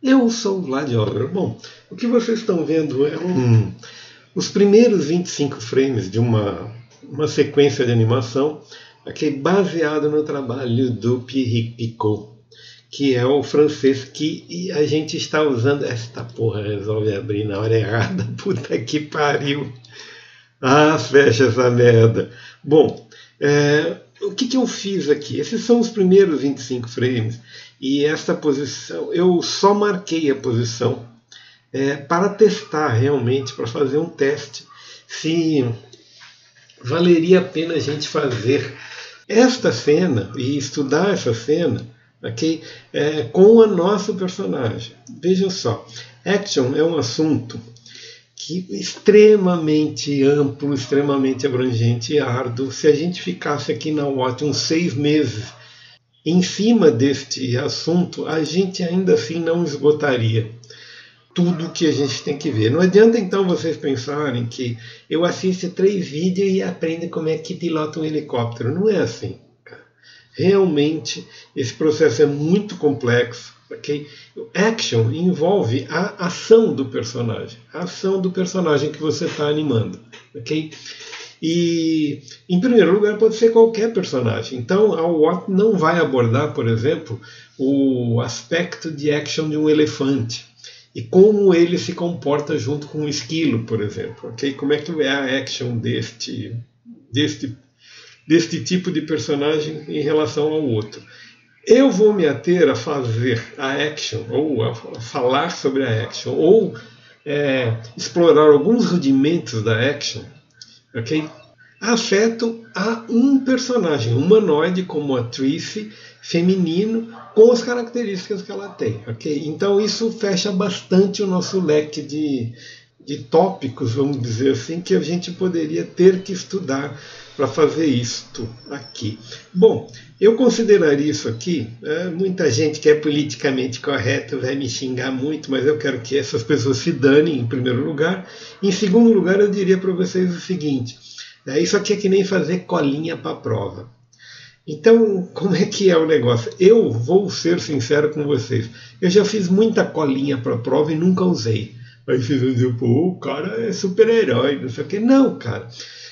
Eu sou o Vlad Oliver. Bom, o que vocês estão vendo é os primeiros 25 frames de uma sequência de animação baseado no trabalho do Pierre Picot, que é o francês que a gente está usando. Esta porra resolve abrir na hora errada. Puta que pariu. Ah, fecha essa merda. Bom, o que eu fiz aqui? Esses são os primeiros 25 frames. E essa posição, eu só marquei a posição para testar realmente, para fazer um teste, se valeria a pena a gente fazer esta cena e estudar essa cena, okay, com o nosso personagem. Vejam só, action é um assunto extremamente amplo, extremamente abrangente e árduo. Se a gente ficasse aqui na Watch uns 6 meses em cima deste assunto, a gente ainda assim não esgotaria tudo que a gente tem que ver. Não adianta então vocês pensarem que eu assisto 3 vídeos e aprendo como é que pilota um helicóptero. Não é assim, cara. Realmente esse processo é muito complexo. Okay? Action envolve a ação do personagem, que você está animando. Okay? E, em primeiro lugar, pode ser qualquer personagem. Então, a Watt não vai abordar, por exemplo, o aspecto de action de um elefante e como ele se comporta junto com um esquilo, por exemplo. Okay? Como é que é a action deste tipo de personagem em relação ao outro. Eu vou me ater a fazer a action, ou a falar sobre a action, ou explorar alguns rudimentos da action, okay? Afeto a um personagem humanoide como a Trice, feminino, com as características que ela tem. Okay? Então isso fecha bastante o nosso leque de tópicos, vamos dizer assim, que a gente poderia ter que estudar para fazer isto aqui. Bom, eu consideraria isso aqui, muita gente que é politicamente correto vai me xingar muito, mas eu quero que essas pessoas se danem em primeiro lugar. Em segundo lugar, eu diria para vocês o seguinte, isso aqui é que nem fazer colinha para a prova. Então, como é que é o negócio? Eu vou ser sincero com vocês, eu já fiz muita colinha para a prova e nunca usei. Aí vocês vão dizer, pô, o cara é super-herói, não sei o quê. Não, cara.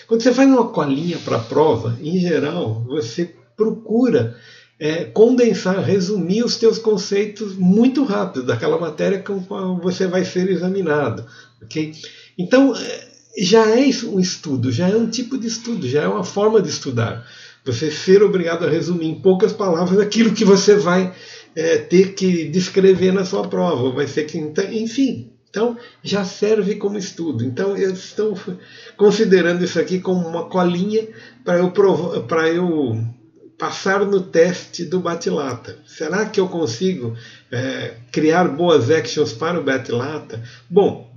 Quando você faz uma colinha para a prova, em geral, você procura condensar, resumir os teus conceitos muito rápido daquela matéria com a qual você vai ser examinado. Okay? Então, já é um estudo, já é um tipo de estudo, já é uma forma de estudar. Você ser obrigado a resumir em poucas palavras aquilo que você vai ter que descrever na sua prova. Vai ser que, enfim. Então, já serve como estudo. Então, eu estou considerando isso aqui como uma colinha para eu passar no teste do Bate-Lata. Será que eu consigo criar boas actions para o Bate-Lata? Bom,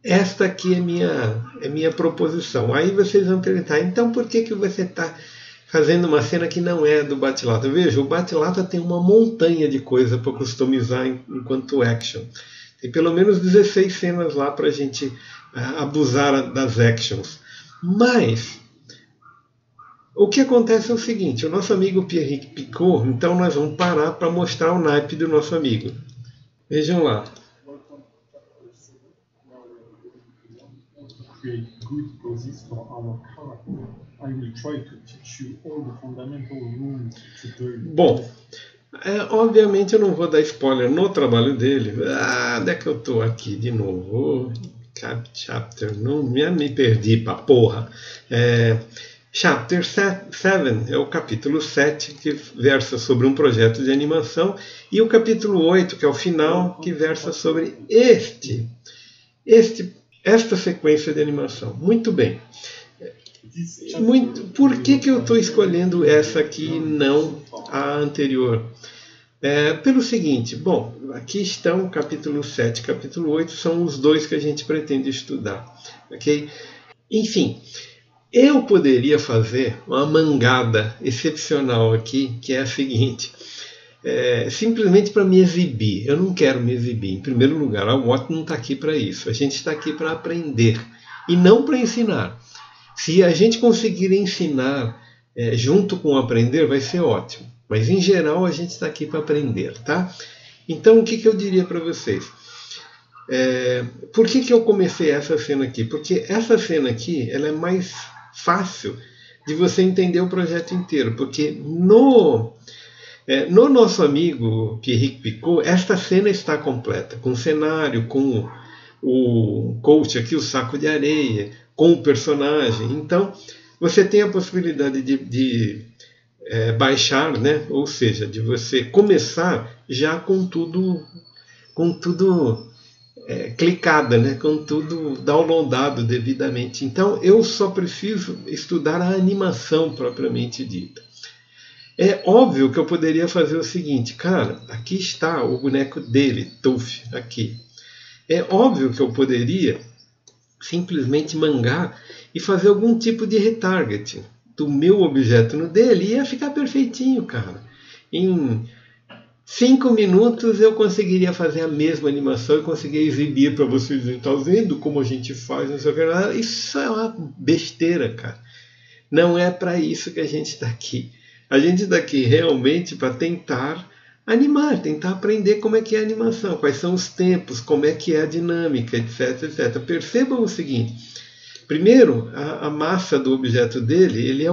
esta aqui é minha proposição. Aí vocês vão perguntar, então por que você está fazendo uma cena que não é do Bate-Lata? Veja, o Bate-Lata tem uma montanha de coisa para customizar enquanto action. Tem pelo menos 16 cenas lá para a gente abusar das actions. Mas o que acontece é o seguinte, o nosso amigo Pierre Picot, então nós vamos parar para mostrar o naipe do nosso amigo. Vejam lá. Bom, obviamente eu não vou dar spoiler no trabalho dele. Onde é que eu estou aqui de novo? Chapter, não me perdi pra porra. Chapter 7 é o capítulo 7, que versa sobre um projeto de animação, e o capítulo 8, que é o final, que versa sobre esta sequência de animação. Muito bem. Por que eu estou escolhendo essa aqui e não a anterior? Pelo seguinte, bom, aqui estão capítulo 7 e capítulo 8, são os dois que a gente pretende estudar. Okay? Enfim, eu poderia fazer uma mangada excepcional aqui, que é a seguinte, simplesmente para me exibir. Eu não quero me exibir. Em primeiro lugar, a Watt não está aqui para isso. A gente está aqui para aprender e não para ensinar. Se a gente conseguir ensinar junto com o aprender, vai ser ótimo. Mas, em geral, a gente está aqui para aprender, tá? Então, o que eu diria para vocês? Por que eu comecei essa cena aqui? Porque essa cena aqui ela é mais fácil de você entender o projeto inteiro. Porque no nosso amigo Pierrick Picot, esta cena está completa, com o cenário, com o coach aqui, o saco de areia, com o personagem. Então, você tem a possibilidade de baixar, né? Ou seja, de você começar já com tudo clicada, né? Com tudo downloadado devidamente. Então, eu só preciso estudar a animação propriamente dita. É óbvio que eu poderia fazer o seguinte, cara, aqui está o boneco dele, Tuff, aqui. É óbvio que eu poderia simplesmente mangar e fazer algum tipo de retargeting do meu objeto no dele e ia ficar perfeitinho, cara. Em 5 minutos eu conseguiria fazer a mesma animação e conseguir exibir para vocês. Tá vendo como a gente faz, não sei o que. Isso é uma besteira, cara. Não é para isso que a gente está aqui. A gente está aqui realmente para tentar animar, tentar aprender como é que é a animação, quais são os tempos, como é que é a dinâmica, etc, etc. Percebam o seguinte. Primeiro, a massa do objeto dele,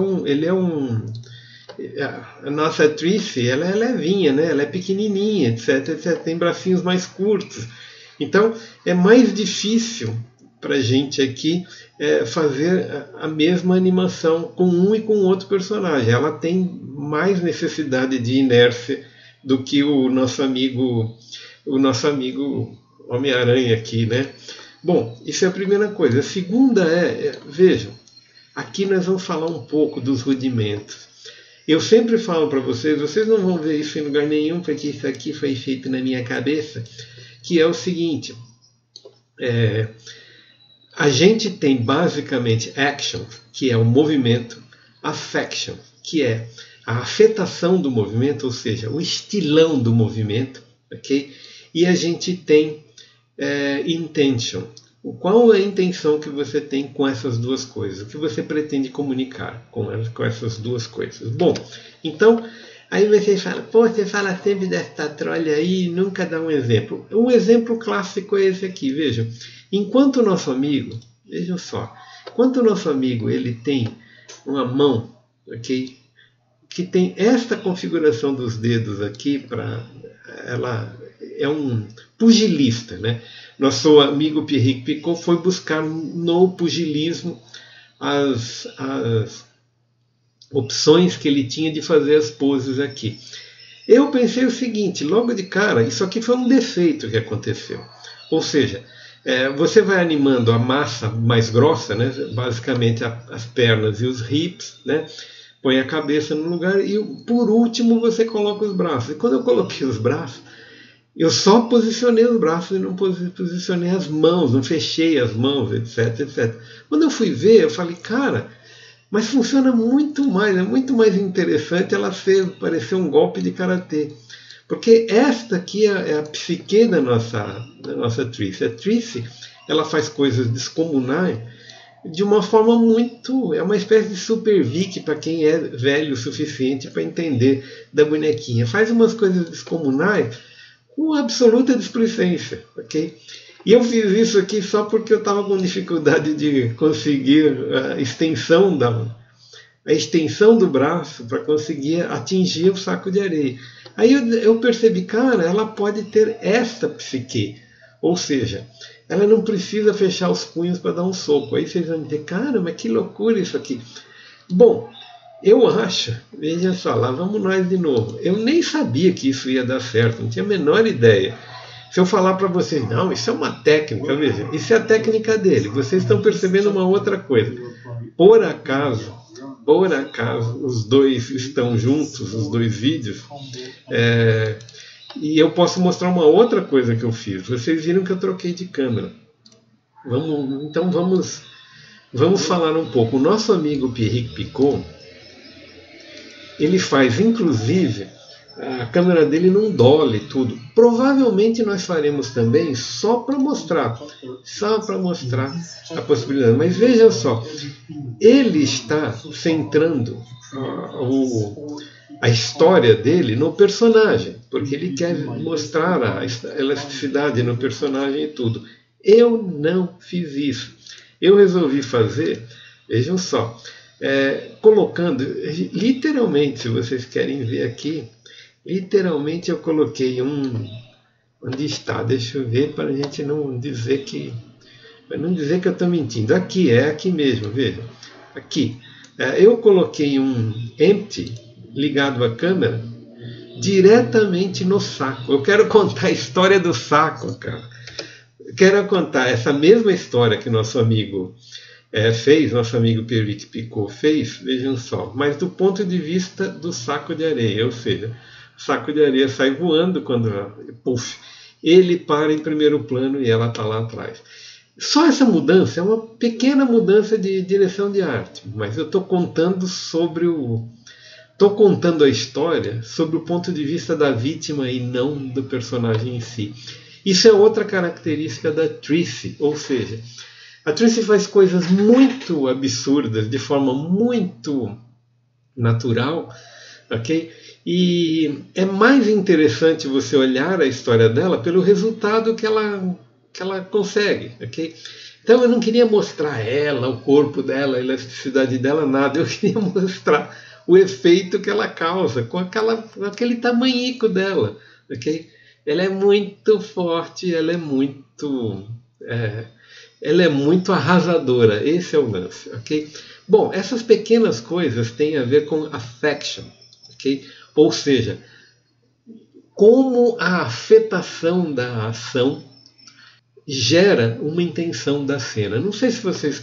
a nossa Trice, ela é levinha, né? Ela é pequenininha, etc, etc. Tem bracinhos mais curtos. Então, é mais difícil para a gente aqui fazer a mesma animação com um e com outro personagem. Ela tem mais necessidade de inércia do que o nosso amigo Homem-Aranha aqui, né? Bom, isso é a primeira coisa. A segunda vejam, aqui nós vamos falar um pouco dos rudimentos. Eu sempre falo para vocês não vão ver isso em lugar nenhum, porque isso aqui foi feito na minha cabeça, que é o seguinte, a gente tem basicamente action, que é o movimento, affection, que é a afetação do movimento, ou seja, o estilão do movimento, ok? E a gente tem intention. Qual é a intenção que você tem com essas duas coisas? O que você pretende comunicar com essas duas coisas? Bom, então, aí você fala, você fala sempre desta trolha aí e nunca dá um exemplo. Um exemplo clássico é esse aqui, vejam. Enquanto o nosso amigo, vejam só, enquanto o nosso amigo ele tem uma mão, ok? Que tem esta configuração dos dedos aqui, ela é um pugilista, né? Nosso amigo Pierrick Picot foi buscar no pugilismo as opções que ele tinha de fazer as poses aqui. Eu pensei o seguinte, logo de cara, isso aqui foi um defeito que aconteceu. Ou seja, você vai animando a massa mais grossa, né? Basicamente as pernas e os hips, né? Põe a cabeça no lugar e, por último, você coloca os braços. E quando eu coloquei os braços, eu só posicionei os braços e não posicionei as mãos, não fechei as mãos, etc, etc. Quando eu fui ver, eu falei, cara, mas funciona muito mais, é muito mais interessante ela parecer um golpe de karatê. Porque esta aqui é a psique da nossa Trice. A Trice, ela faz coisas descomunais de uma forma muito... É uma espécie de Super Vic para quem é velho o suficiente para entender da bonequinha. Faz umas coisas descomunais com absoluta displicência, ok? E eu fiz isso aqui só porque eu estava com dificuldade de conseguir a extensão do braço para conseguir atingir o saco de areia. Aí eu percebi, cara, ela pode ter esta psique, ou seja, ela não precisa fechar os punhos para dar um soco. Aí vocês vão dizer, cara, mas que loucura isso aqui. Bom, eu acho, veja só, lá vamos nós de novo. Eu nem sabia que isso ia dar certo, não tinha a menor ideia. Se eu falar para vocês, não, isso é uma técnica, veja, isso é a técnica dele. Vocês estão percebendo uma outra coisa. Por acaso, os dois estão juntos, os dois vídeos, e eu posso mostrar uma outra coisa que eu fiz. Vocês viram que eu troquei de câmera. Então vamos falar um pouco. O nosso amigo Pierrick Picot, ele faz inclusive a câmera dele não dole tudo. Provavelmente nós faremos também só para mostrar a possibilidade. Mas veja só, ele está centrando a história dele no personagem, porque ele quer mostrar a elasticidade no personagem e tudo. Eu não fiz isso. Eu resolvi fazer, vejam só, colocando, literalmente, se vocês querem ver aqui, literalmente eu coloquei onde está? Deixa eu ver para a gente não dizer que eu estou mentindo. Aqui, aqui mesmo, veja. Aqui. Eu coloquei um empty ligado à câmera diretamente no saco. Eu quero contar a história do saco, cara. Eu quero contar essa mesma história que nosso amigo fez, nosso amigo Pierrick Piccot fez, vejam só, mas do ponto de vista do saco de areia, ou seja, o saco de areia sai voando quando puff, ele para em primeiro plano e ela está lá atrás. Só essa mudança é uma pequena mudança de direção de arte, mas eu estou contando a história sobre o ponto de vista da vítima e não do personagem em si. Isso é outra característica da Tracey, ou seja, a Tracey faz coisas muito absurdas de forma muito natural, ok? E é mais interessante você olhar a história dela pelo resultado que ela consegue, ok? Então eu não queria mostrar ela, o corpo dela, a elasticidade dela, nada. Eu queria mostrar o efeito que ela causa com aquele tamanhico dela, ok? Ela é muito forte, ela é muito arrasadora. Esse é o lance, ok? Bom, essas pequenas coisas têm a ver com affection, ok? Ou seja, como a afetação da ação gera uma intenção da cena. Não sei se vocês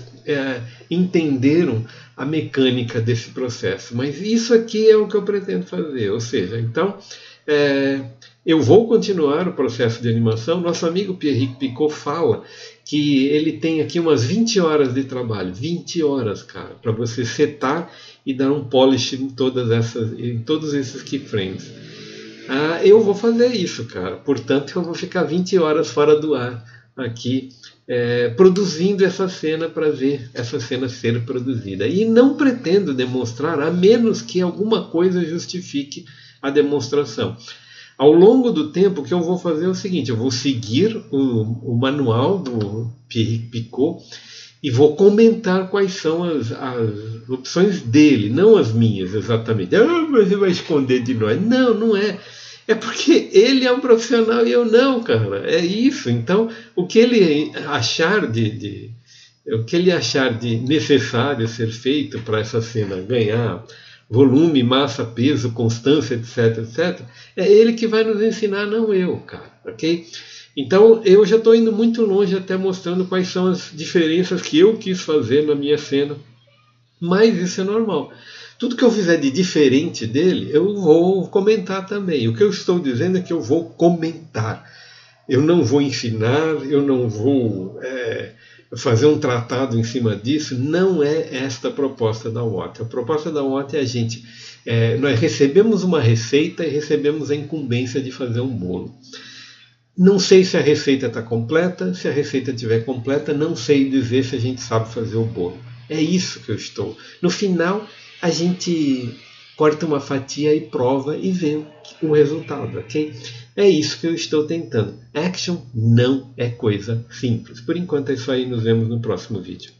entenderam a mecânica desse processo, mas isso aqui é o que eu pretendo fazer. Ou seja, então, eu vou continuar o processo de animação. Nosso amigo Pierrick Piccot fala que ele tem aqui umas 20 horas de trabalho. 20 horas, cara, para você setar e dar um polish em todos esses keyframes. Eu vou fazer isso, cara. Portanto, eu vou ficar 20 horas fora do ar aqui, produzindo essa cena para ver essa cena ser produzida. E não pretendo demonstrar, a menos que alguma coisa justifique a demonstração. Ao longo do tempo, o que eu vou fazer é o seguinte: eu vou seguir o manual do Pierrick Piccot e vou comentar quais são as opções dele, não as minhas exatamente. Mas você vai esconder de nós. Não, não é. É porque ele é um profissional e eu não, cara. É isso. Então, o que ele achar de necessário ser feito para essa cena ganhar volume, massa, peso, constância, etc, etc, é ele que vai nos ensinar, não eu, cara, ok? Então, eu já estou indo muito longe até mostrando quais são as diferenças que eu quis fazer na minha cena, mas isso é normal. Tudo que eu fizer de diferente dele, eu vou comentar também. O que eu estou dizendo é que eu vou comentar. Eu não vou ensinar, eu não vou fazer um tratado em cima disso. Não é esta a proposta da Watt. A proposta da Watt é nós recebemos uma receita e recebemos a incumbência de fazer um bolo. Não sei se a receita está completa. Se a receita estiver completa, não sei dizer se a gente sabe fazer o bolo. É isso que eu estou. No final, a gente corta uma fatia e prova e vê o resultado, ok? É isso que eu estou tentando. Action não é coisa simples. Por enquanto é isso aí, nos vemos no próximo vídeo.